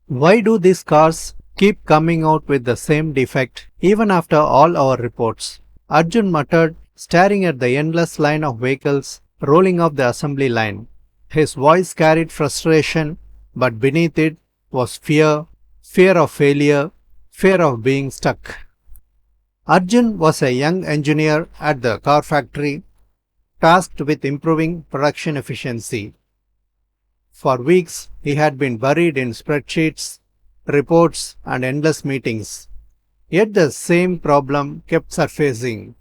Why do these cars keep coming out with the same defect even after all our reports? Arjun muttered, staring at the endless line of vehicles rolling off the assembly line. His voice carried frustration, but beneath it was fear, fear of failure, fear of being stuck. Arjun was a young engineer at the car factory tasked with improving production efficiency. For weeks, he had been buried in spreadsheets, reports, and endless meetings. Yet the same problem kept surfacing: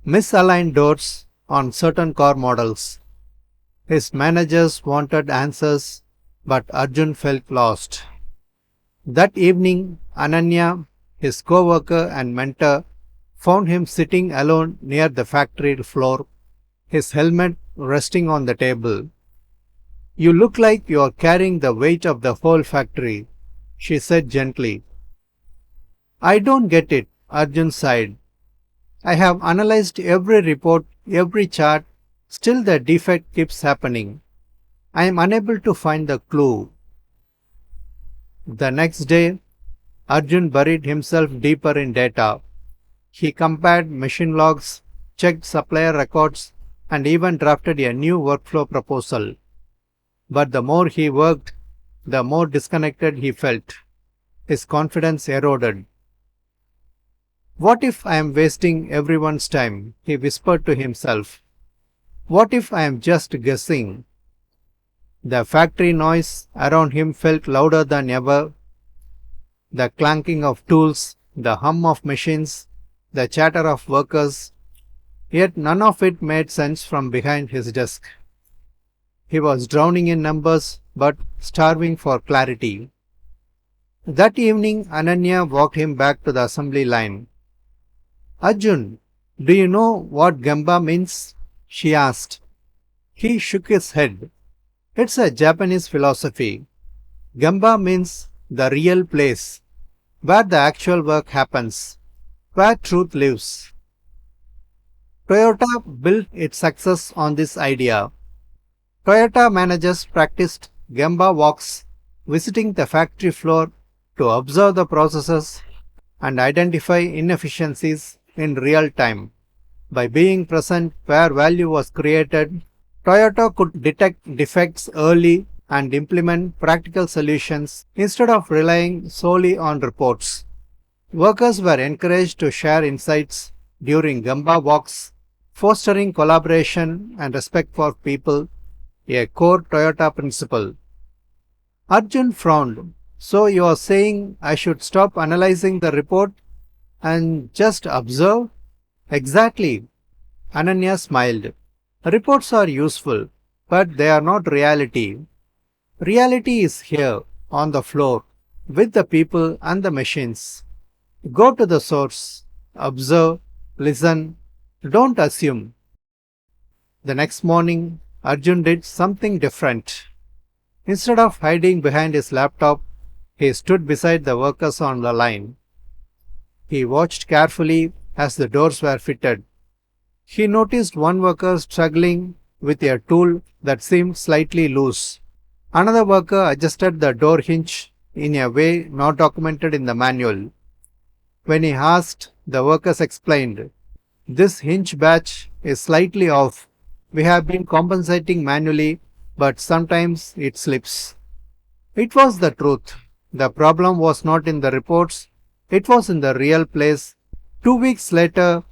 misaligned doors on certain car models. His managers wanted answers, but Arjun felt lost. That evening, Ananya, his co worker and mentor, found him sitting alone near the factory floor, his helmet resting on the table. You look like you are carrying the weight of the whole factory, she said gently. I don't get it, Arjun sighed. I have analyzed every report, every chart, still the defect keeps happening. I am unable to find the clue. The next day, Arjun buried himself deeper in data. He compared machine logs, checked supplier records, and even drafted a new workflow proposal. But the more he worked, the more disconnected he felt. His confidence eroded. What if I am wasting everyone's time? He whispered to himself. What if I am just guessing? The factory noise around him felt louder than ever. The clanking of tools, the hum of machines, the chatter of workers. Yet none of it made sense from behind his desk. He was drowning in numbers but starving for clarity. That evening, Ananya walked him back to the assembly line. Arjun, do you know what Gamba means? She asked. He shook his head. It's a Japanese philosophy. Gamba means the real place, where the actual work happens, where truth lives. Toyota built its success on this idea. Toyota managers practiced Gemba walks, visiting the factory floor to observe the processes and identify inefficiencies in real time. By being present where value was created, Toyota could detect defects early and implement practical solutions instead of relying solely on reports. Workers were encouraged to share insights during Gemba walks, fostering collaboration and respect for people, a core Toyota principle. Arjun frowned. So you are saying I should stop analyzing the report and just observe? Exactly. Ananya smiled. Reports are useful, but they are not reality. Reality is here, on the floor, with the people and the machines. Go to the source, observe, listen, don't assume. The next morning, Arjun did something different. Instead of hiding behind his laptop, he stood beside the workers on the line. He watched carefully as the doors were fitted. He noticed one worker struggling with a tool that seemed slightly loose. Another worker adjusted the door hinge in a way not documented in the manual. When he asked, the workers explained, this hinge batch is slightly off. We have been compensating manually, but sometimes it slips. It was the truth. The problem was not in the reports, it was in the real place. 2 weeks later,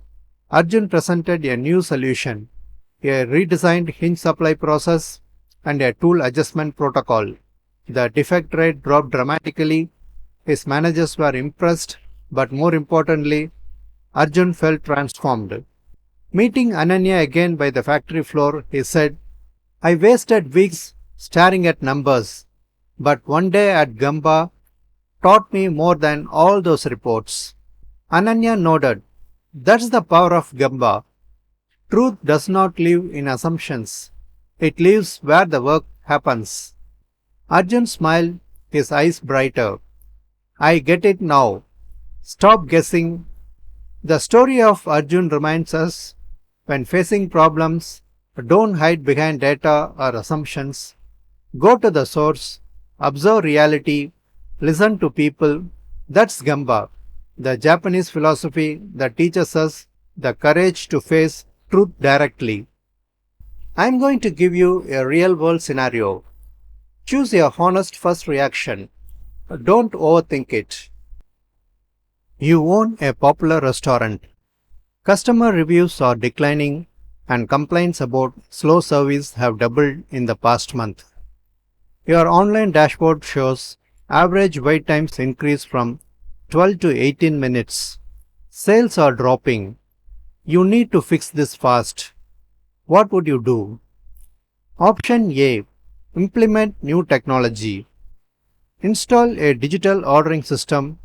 Arjun presented a new solution, a redesigned hinge supply process and a tool adjustment protocol. The defect rate dropped dramatically. His managers were impressed, but more importantly, Arjun felt transformed. Meeting Ananya again by the factory floor, he said, I wasted weeks staring at numbers, but one day at Gamba taught me more than all those reports. Ananya nodded. That's the power of Gamba. Truth does not live in assumptions. It lives where the work happens. Arjun smiled, his eyes brighter. I get it now. Stop guessing. The story of Arjun reminds us when facing problems, don't hide behind data or assumptions. Go to the source, observe reality, Listen to people. That's Gamba, the Japanese philosophy that teaches us the courage to face truth directly. I'm going to give you a real world scenario. Choose your honest first reaction. Don't overthink it. You own a popular restaurant. Customer reviews are declining and complaints about slow service have doubled in the past month. Your online dashboard shows average wait times increase from 12 to 18 minutes. Sales are dropping. You need to fix this fast. What would you do? Option A. Implement new technology. Install a digital ordering system,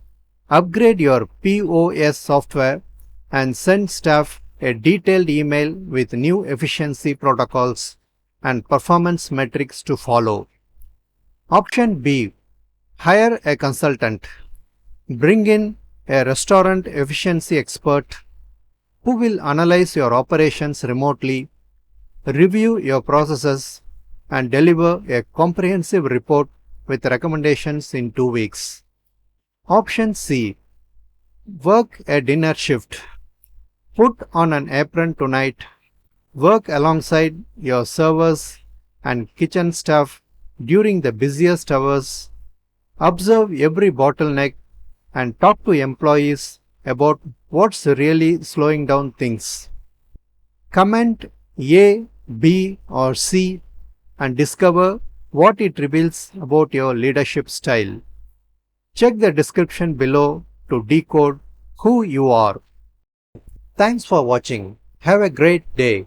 upgrade your POS software, and send staff a detailed email with new efficiency protocols and performance metrics to follow. Option B. Hire a consultant. Bring in a restaurant efficiency expert who will analyze your operations remotely, review your processes, and deliver a comprehensive report with recommendations in 2 weeks. Option C. Work a dinner shift. Put on an apron tonight. Work alongside your servers and kitchen staff during the busiest hours. Observe every bottleneck and talk to employees about what's really slowing down things. Comment A, B, or C and discover what it reveals about your leadership style. Check the description below to decode who you are. Thanks for watching. Have a great day.